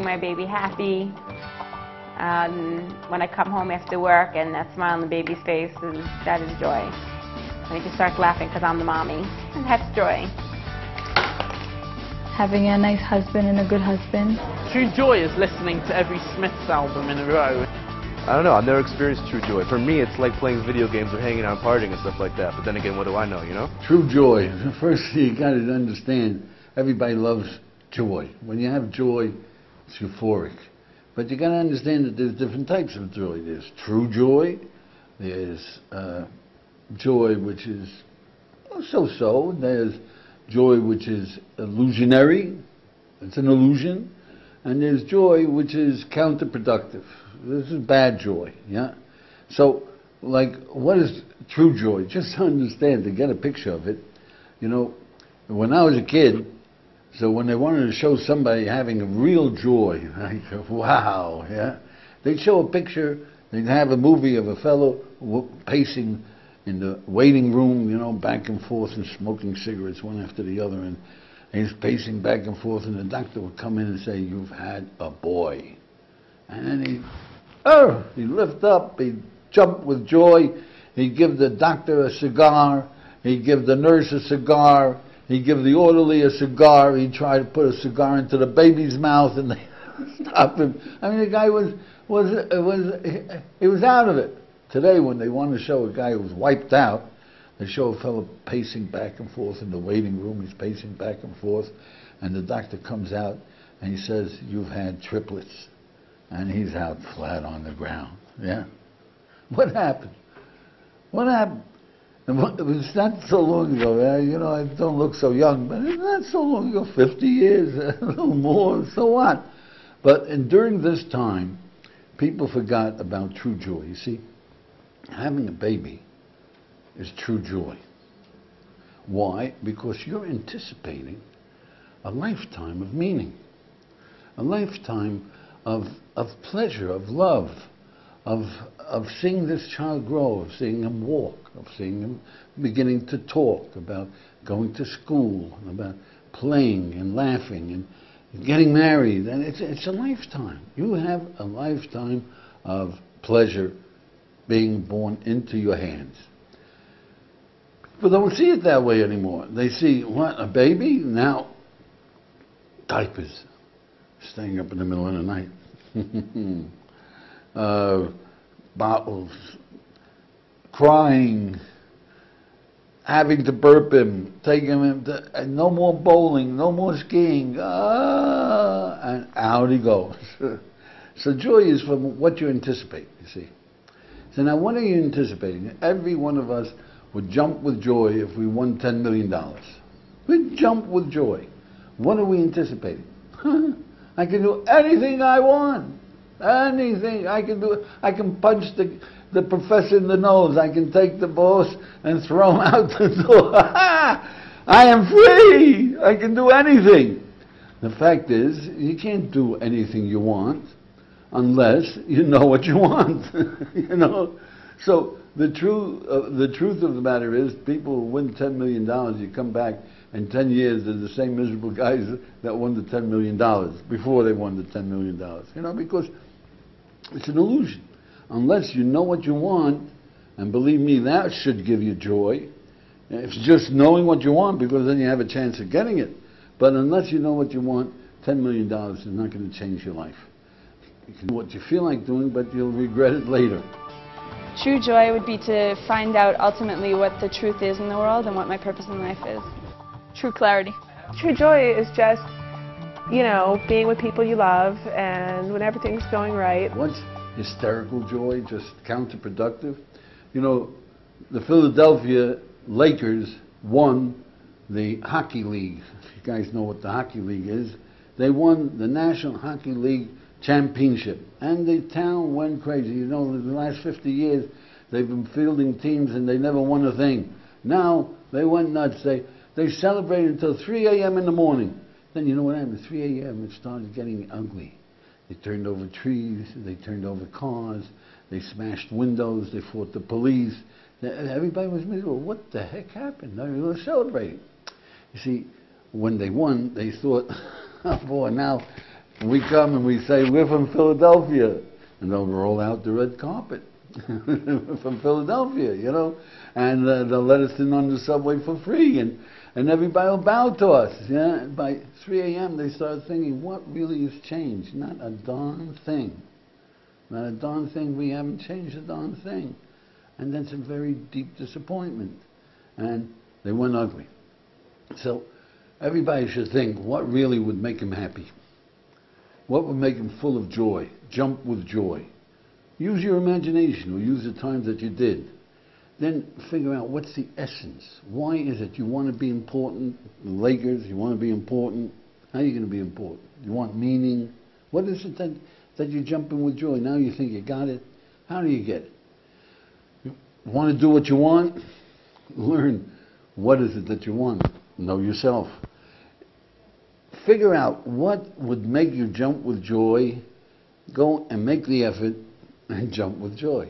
making my baby happy. When I come home after work and that smile on the baby's face, that is joy. And he just starts laughing because I'm the mommy, and that's joy. Having a nice husband and a good husband. True joy is listening to every Smiths album in a row. I don't know, I've never experienced true joy. For me, it's like playing video games or hanging out and partying and stuff like that. But then again, what do I know, you know? True joy. First, you got to understand, everybody loves joy. When you have joy, it's euphoric. But you got to understand that there's different types of joy. There's true joy. There's joy which is so-so. There's joy which is illusionary. It's an illusion. And there's joy which is counterproductive. This is bad joy, yeah? So, like, what is true joy? Just to understand, to get a picture of it, you know, when I was a kid, so when they wanted to show somebody having a real joy, like, wow, yeah? They'd show a picture, they'd have a movie of a fellow pacing in the waiting room, you know, back and forth and smoking cigarettes one after the other, and he's pacing back and forth, and the doctor would come in and say, "You've had a boy." And then he'd lift up, he'd jump with joy, he'd give the doctor a cigar, he'd give the nurse a cigar, he'd give the orderly a cigar, he'd try to put a cigar into the baby's mouth, and they stop him. I mean, the guy was out of it. Today, when they want to show a guy who's wiped out, they show a fellow pacing back and forth in the waiting room. He's pacing back and forth, and the doctor comes out and he says, "You've had triplets." And he's out flat on the ground. Yeah? What happened? What happened? It was not so long ago. You know, I don't look so young, but it's not so long ago, 50 years, a little more, so what? But during this time, people forgot about true joy. You see, having a baby is true joy. Why? Because you're anticipating a lifetime of meaning, a lifetime of pleasure, of love, of seeing this child grow, of seeing him walk, of seeing him beginning to talk, about going to school, about playing and laughing and getting married. And it's a lifetime. You have a lifetime of pleasure being born into your hands. People don't see it that way anymore. They see, what, a baby? Now, diapers. Staying up in the middle of the night. Bottles. Crying. Having to burp him. Taking him to, no more bowling, no more skiing. And out he goes. So joy is from what you anticipate, you see. So now what are you anticipating? Every one of us would jump with joy if we won $10 million. We'd jump with joy. What are we anticipating? I can do anything I want. Anything I can do. I can punch the professor in the nose. I can take the boss and throw him out the door. I am free. I can do anything. The fact is, you can't do anything you want unless you know what you want. You know. So the truth of the matter is, people who win $10 million, you come back in 10 years, they're the same miserable guys that won the $10 million before they won the $10 million. You know, because it's an illusion. Unless you know what you want, and believe me, that should give you joy. It's just knowing what you want, because then you have a chance of getting it. But unless you know what you want, $10 million is not going to change your life. You can do what you feel like doing, but you'll regret it later. True joy would be to find out ultimately what the truth is in the world and what my purpose in life is. True clarity. True joy is just, you know, being with people you love and when everything's going right. What's hysterical joy, just counterproductive? You know, the Philadelphia Lakers won the Hockey League. If you guys know what the Hockey League is, they won the National Hockey League championship. And the town went crazy. You know, in the last 50 years, they've been fielding teams and they never won a thing. Now, they went nuts. They celebrated until 3 a.m. in the morning. Then you know what happened? At 3 a.m. it started getting ugly. They turned over trees, they turned over cars, they smashed windows, they fought the police. Everybody was miserable. What the heck happened? They were celebrating. You see, when they won, they thought, oh boy, now We come and we say, we're from Philadelphia. And they'll roll out the red carpet. From Philadelphia, you know. And they'll let us in on the subway for free. And everybody will bow to us. Yeah? By 3 a.m. they start thinking, what really has changed? Not a darn thing. Not a darn thing. We haven't changed a darn thing. And that's a very deep disappointment. And they went ugly. So everybody should think, what really would make him happy? What would make him full of joy? Jump with joy. Use your imagination, or use the times that you did. Then figure out what's the essence. Why is it you want to be important? The Lakers, you want to be important. How are you going to be important? You want meaning. What is it that you're jumping with joy? Now you think you got it. How do you get it? You want to do what you want? Learn what is it that you want. Know yourself. Figure out what would make you jump with joy. Go and make the effort and jump with joy.